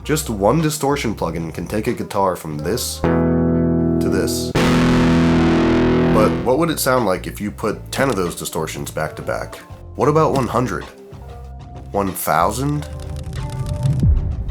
Just one distortion plugin can take a guitar from this to this. But what would it sound like if you put 10 of those distortions back to back? What about 100? 1,000?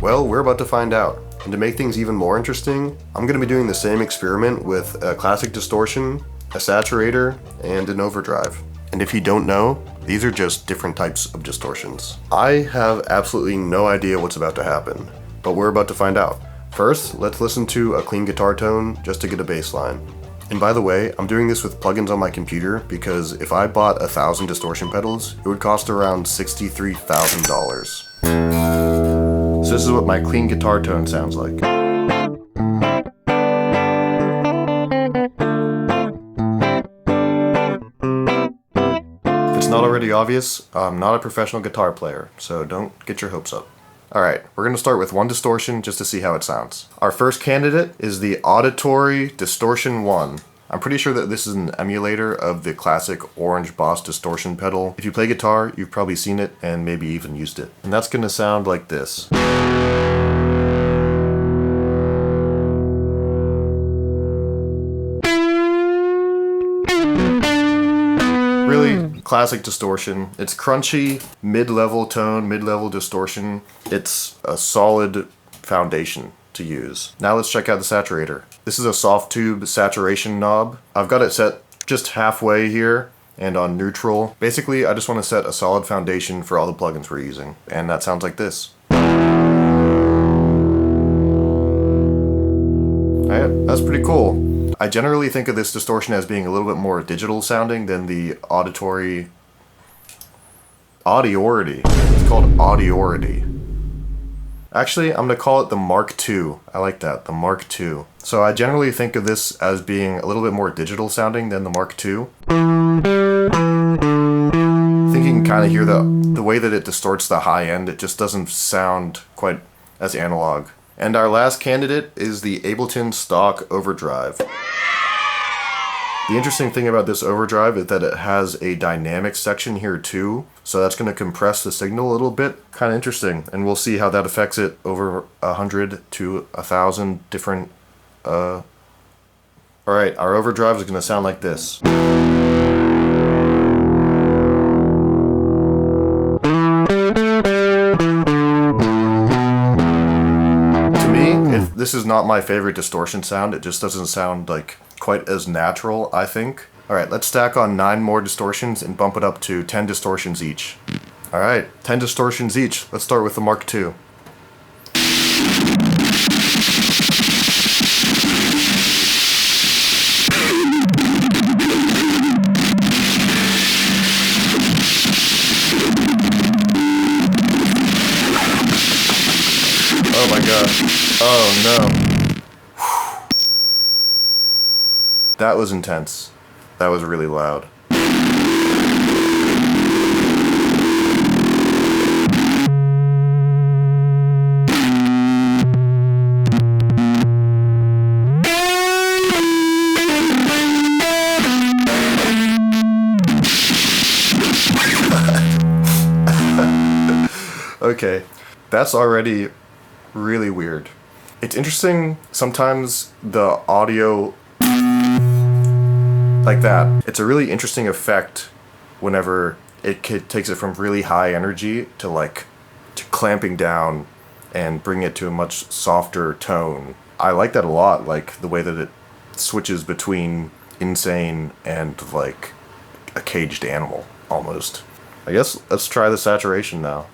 Well, we're about to find out. And to make things even more interesting, I'm going to be doing the same experiment with a classic distortion, a saturator, and an overdrive. And if you don't know, these are just different types of distortions. I have absolutely no idea what's about to happen, but we're about to find out. First, let's listen to a clean guitar tone just to get a bass line. And by the way, I'm doing this with plugins on my computer because if I bought 1,000 distortion pedals, it would cost around $63,000. So this is what my clean guitar tone sounds like. If it's not already obvious, I'm not a professional guitar player, so don't get your hopes up. Alright, we're going to start with one distortion just to see how it sounds. Our first candidate is the Auditory Distortion 1. I'm pretty sure that this is an emulator of the classic Orange Boss distortion pedal. If you play guitar, you've probably seen it and maybe even used it. And that's going to sound like this. Really classic distortion. It's crunchy, mid-level tone, mid-level distortion. It's a solid foundation to use. Now let's check out the saturator. This is a soft tube saturation knob. I've got it set just halfway here and on neutral. Basically, I just want to set a solid foundation for all the plugins we're using. And that sounds like this. Alright, that's pretty cool. I generally think of this distortion as being a little bit more digital sounding than the auditory... Audiority. It's called Audiority. Actually, I'm going to call it the Mark II. I like that, the Mark II. So I generally think of this as being a little bit more digital sounding than the Mark II. I think you can kind of hear the way that it distorts the high end. It just doesn't sound quite as analog. And our last candidate is the Ableton Stock Overdrive. The interesting thing about this overdrive is that it has a dynamic section here too, so that's going to compress the signal a little bit. Kind of interesting, and we'll see how that affects it over 100 to 1,000 different... Alright, our overdrive is going to sound like this. This is not my favorite distortion sound. It just doesn't sound like quite as natural, I think. Alright, let's stack on 9 more distortions and bump it up to 10 distortions each. Alright, 10 distortions each. Let's start with the Mark II. Oh my god. Oh no. That was intense. That was really loud. Okay, that's already really weird. It's interesting, sometimes the audio like that, it's a really interesting effect whenever it takes it from really high energy to clamping down and bring it to a much softer tone. I like that a lot, like the way that it switches between insane and like a caged animal, almost. I guess let's try the saturation now.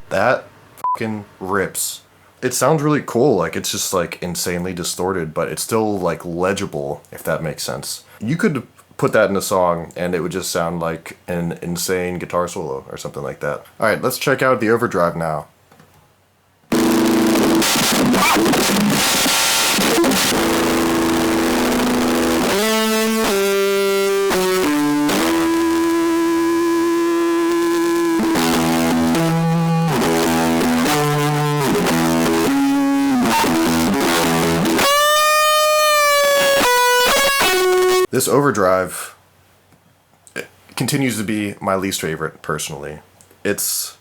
That fucking rips. It sounds really cool, like it's just like insanely distorted, but it's still like legible, if that makes sense. You could put that in a song and it would just sound like an insane guitar solo or something like that. Alright, let's check out the overdrive now. This overdrive continues to be my least favorite, personally. It's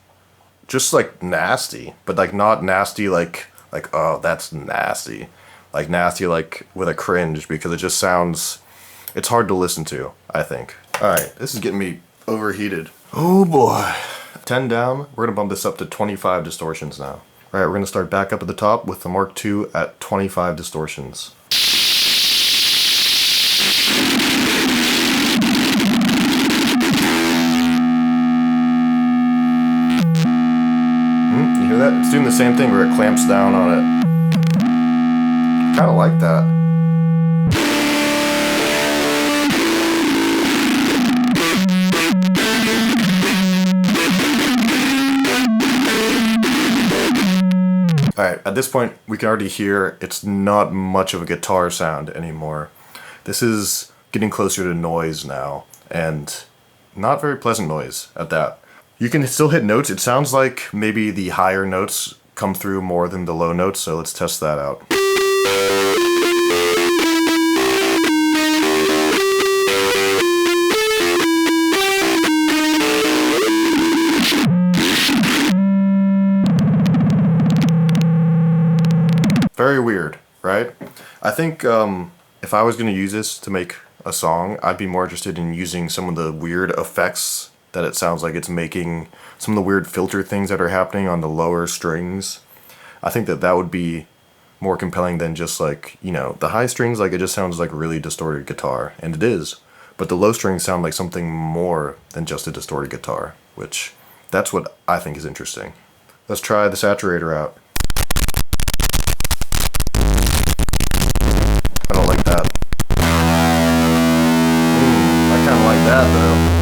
just like nasty, but like not nasty like oh, that's nasty. Like nasty like with a cringe, because it just sounds, it's hard to listen to, I think. Alright, this is getting me overheated. Oh boy. 10 down, we're gonna bump this up to 25 distortions now. Alright, we're gonna start back up at the top with the Mark II at 25 distortions. You hear that? It's doing the same thing where it clamps down on it. I kinda like that. Alright, at this point we can already hear it's not much of a guitar sound anymore. This is getting closer to noise now, and not very pleasant noise at that. You can still hit notes. It sounds like maybe the higher notes come through more than the low notes, so let's test that out. Very weird, right? I think if I was going to use this to make a song, I'd be more interested in using some of the weird effects that it sounds like it's making, some of the weird filter things that are happening on the lower strings. I think that that would be more compelling than just like, you know, the high strings, like it just sounds like a really distorted guitar, and it is. But the low strings sound like something more than just a distorted guitar, which that's what I think is interesting. Let's try the saturator out. I don't like that. I kind of like that though.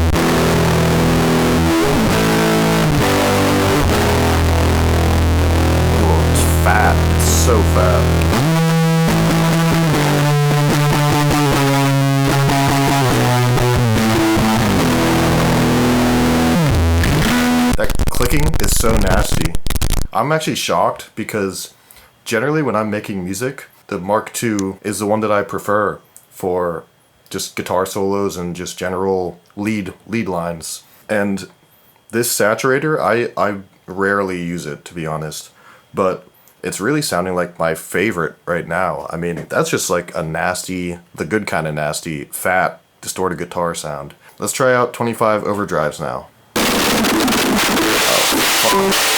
Fat. It's so fat. That clicking is so nasty. I'm actually shocked because generally when I'm making music, the Mark II is the one that I prefer for just guitar solos and just general lead lines. And this saturator, I rarely use it, to be honest. But it's really sounding like my favorite right now. I mean, that's just like a nasty, the good kind of nasty, fat, distorted guitar sound. Let's try out 25 overdrives now. Oh.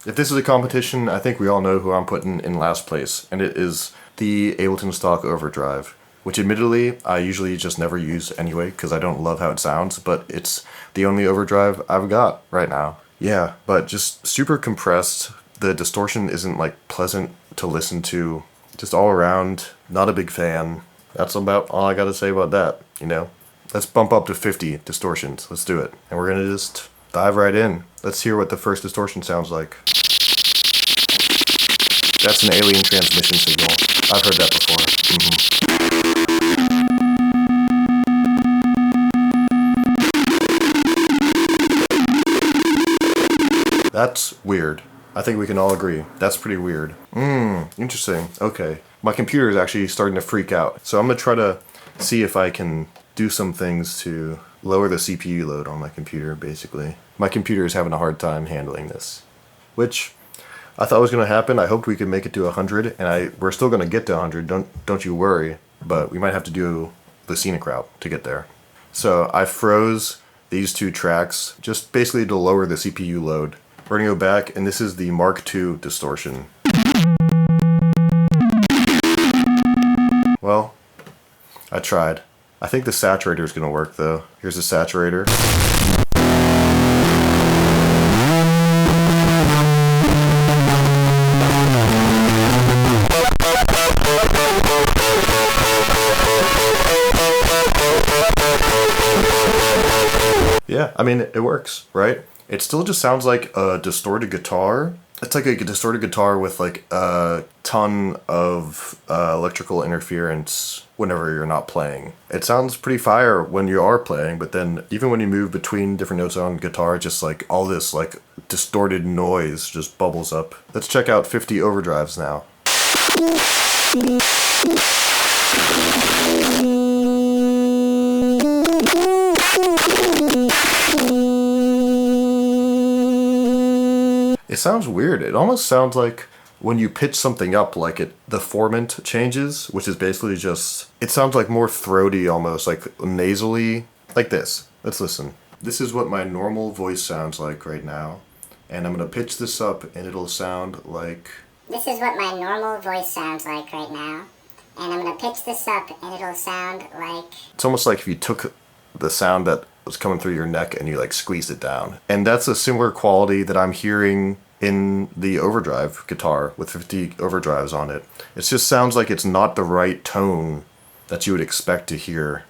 If this is a competition, I think we all know who I'm putting in last place, and it is the Ableton Stock Overdrive, which admittedly I usually just never use anyway because I don't love how it sounds, but it's the only overdrive I've got right now. Yeah, but just super compressed. The distortion isn't like pleasant to listen to. Just all around, not a big fan. That's about all I gotta say about that, you know? Let's bump up to 50 distortions. Let's do it. And we're gonna just dive right in. Let's hear what the first distortion sounds like. That's an alien transmission signal. I've heard that before. That's weird. I think we can all agree. That's pretty weird. Interesting. Okay. My computer is actually starting to freak out. So I'm going to try to see if I can do some things to lower the CPU load on my computer, basically. My computer is having a hard time handling this, which I thought was going to happen. I hoped we could make it to 100, and we're still going to get to 100, don't you worry, but we might have to do the scenic route to get there. So I froze these two tracks just basically to lower the CPU load. We're going to go back, and this is the Mark II distortion. Well, I tried. I think the saturator is going to work though. Here's the saturator. Yeah, I mean, it works, right? It still just sounds like a distorted guitar, It's like a distorted guitar with like a ton of electrical interference whenever you're not playing. It sounds pretty fire when you are playing, but then even when you move between different notes on guitar, just like all this like distorted noise just bubbles up. Let's check out 50 overdrives now. It sounds weird. It almost sounds like when you pitch something up, like the formant changes, which is basically just, it sounds like more throaty almost, like nasally, like this. Let's listen. This is what my normal voice sounds like right now. And I'm gonna pitch this up and it'll sound like... This is what my normal voice sounds like right now. And I'm gonna pitch this up and it'll sound like... It's almost like if you took the sound that was coming through your neck and you like squeezed it down. And that's a similar quality that I'm hearing in the overdrive guitar with 50 overdrives on it. It just sounds like it's not the right tone that you would expect to hear.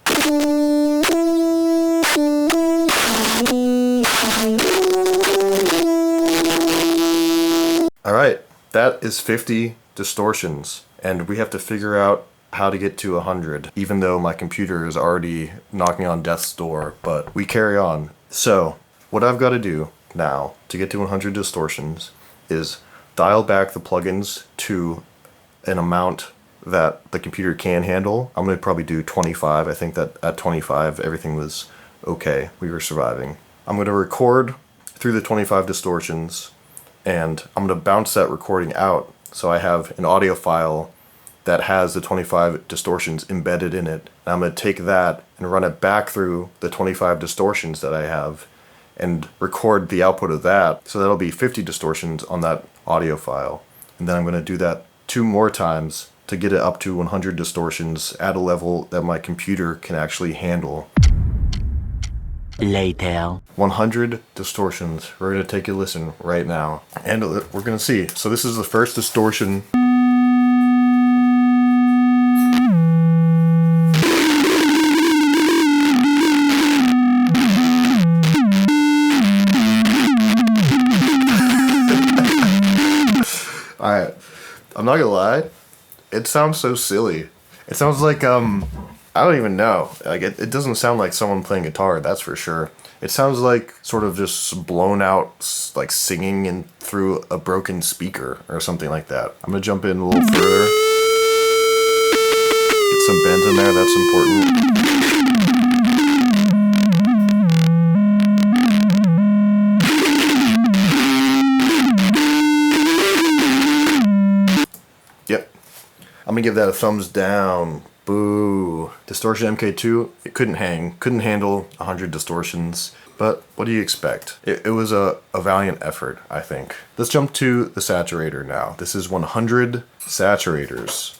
Alright, that is 50 distortions, and we have to figure out how to get to 100, even though my computer is already knocking on death's door, but we carry on. So, what I've got to do now to get to 100 distortions is dial back the plugins to an amount that the computer can handle. I'm going to probably do 25. I think that at 25 everything was okay. We were surviving. I'm going to record through the 25 distortions, and I'm going to bounce that recording out so I have an audio file that has the 25 distortions embedded in it. And I'm going to take that and run it back through the 25 distortions that I have and record the output of that. So that'll be 50 distortions on that audio file. And then I'm going to do that 2 more times to get it up to 100 distortions at a level that my computer can actually handle. Later. 100 distortions. We're going to take a listen right now. And we're going to see. So this is the first distortion. Alright, I'm not gonna lie, it sounds so silly. It sounds like, I don't even know. Like, it doesn't sound like someone playing guitar, that's for sure. It sounds like sort of just blown out, like singing in through a broken speaker or something like that. I'm gonna jump in a little further. Get some bend in there, that's important. I'm gonna give that a thumbs down. Boo. Distortion MK2, it couldn't handle 100 distortions, but what do you expect? It was a valiant effort, I think. Let's jump to the saturator now. This is 100 saturators.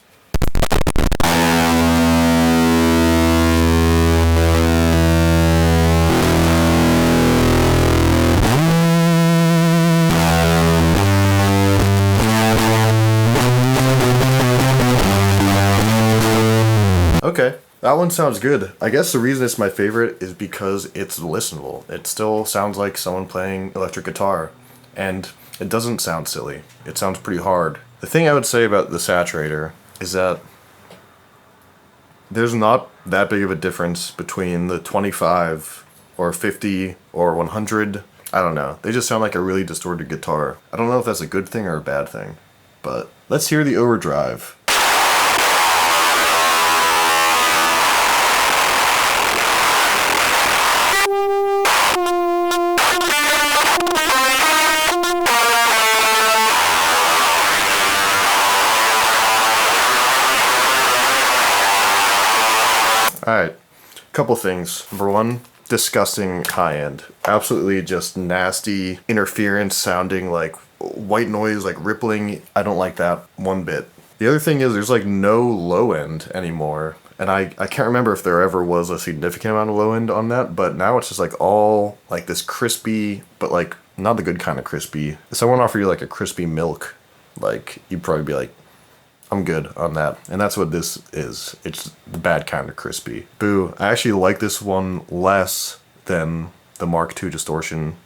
Okay, that one sounds good. I guess the reason it's my favorite is because it's listenable. It still sounds like someone playing electric guitar, and it doesn't sound silly. It sounds pretty hard. The thing I would say about the saturator is that there's not that big of a difference between the 25 or 50 or 100. I don't know. They just sound like a really distorted guitar. I don't know if that's a good thing or a bad thing, but let's hear the overdrive. Alright, couple things. Number one, disgusting high end. Absolutely just nasty interference sounding like white noise, like rippling. I don't like that one bit. The other thing is there's like no low end anymore. And I can't remember if there ever was a significant amount of low end on that, but now it's just like all like this crispy, but like not the good kind of crispy. If someone offered you like a crispy milk, like you'd probably be like, I'm good on that. And that's what this is. It's the bad kind of crispy. Boo. I actually like this one less than the Mark II distortion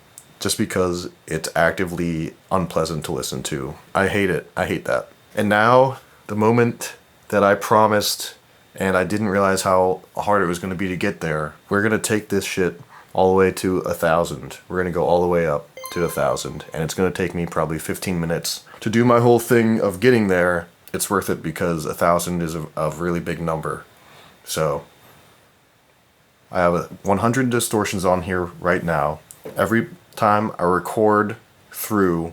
just because it's actively unpleasant to listen to. I hate it. I hate that. And now, the moment that I promised and I didn't realize how hard it was going to be to get there, we're going to take this shit all the way to 1,000. We're going to go all the way up to 1,000, and it's going to take me probably 15 minutes to do my whole thing of getting there. It's worth it because 1,000 is a really big number. So I have 100 distortions on here right now. Every time I record through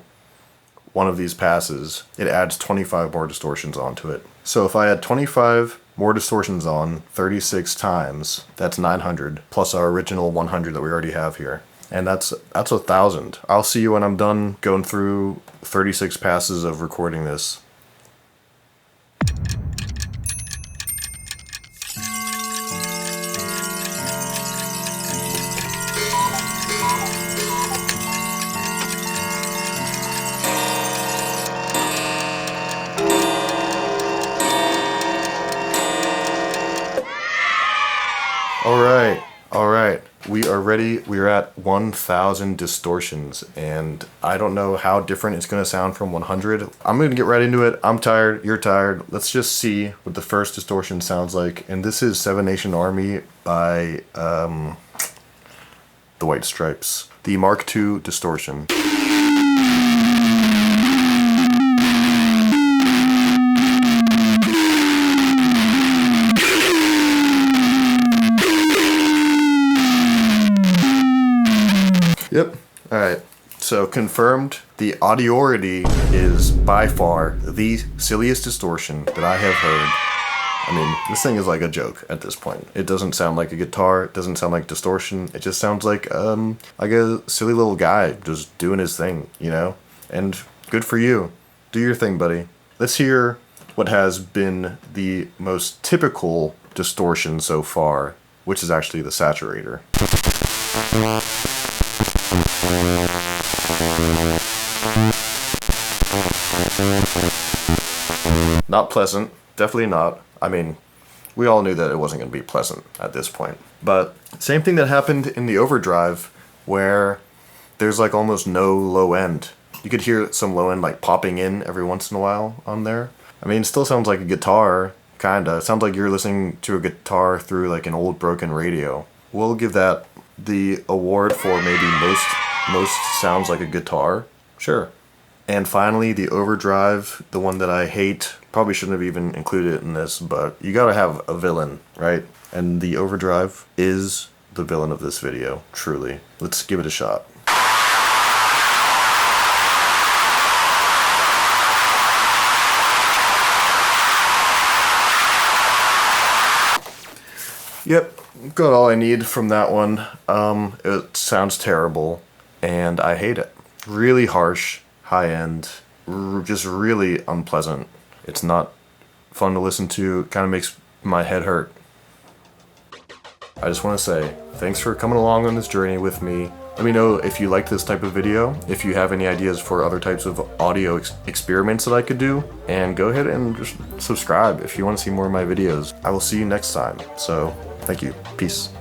one of these passes, it adds 25 more distortions onto it. So if I had 25 more distortions on 36 times, that's 900, plus our original 100 that we already have here. And that's 1,000. I'll see you when I'm done going through 36 passes of recording this. All right, we are ready. We're at 1,000 distortions, and I don't know how different it's going to sound from 100. I'm going to get right into it. I'm tired, you're tired. Let's just see what the first distortion sounds like. And this is Seven Nation Army by the White Stripes, the Mark II distortion. Yep. Alright. So confirmed, the audiority is by far the silliest distortion that I have heard. I mean, this thing is like a joke at this point. It doesn't sound like a guitar, it doesn't sound like distortion, it just sounds like a silly little guy just doing his thing, you know? And good for you. Do your thing, buddy. Let's hear what has been the most typical distortion so far, which is actually the saturator. Not pleasant, definitely not. I mean, we all knew that it wasn't going to be pleasant at this point. But same thing that happened in the overdrive, where there's like almost no low end. You could hear some low end like popping in every once in a while on there. I mean, it still sounds like a guitar, kinda. It sounds like you're listening to a guitar through like an old broken radio. We'll give that the award for maybe most sounds like a guitar. Sure. And finally, the overdrive, the one that I hate. Probably shouldn't have even included it in this, but you gotta have a villain, right? And the overdrive is the villain of this video, truly. Let's give it a shot. Yep, got all I need from that one. It sounds terrible, and I hate it. Really harsh, high end, just really unpleasant. It's not fun to listen to, kind of makes my head hurt. I just want to say, thanks for coming along on this journey with me. Let me know if you like this type of video, if you have any ideas for other types of audio experiments that I could do, and go ahead and just subscribe if you want to see more of my videos. I will see you next time, so thank you. Peace.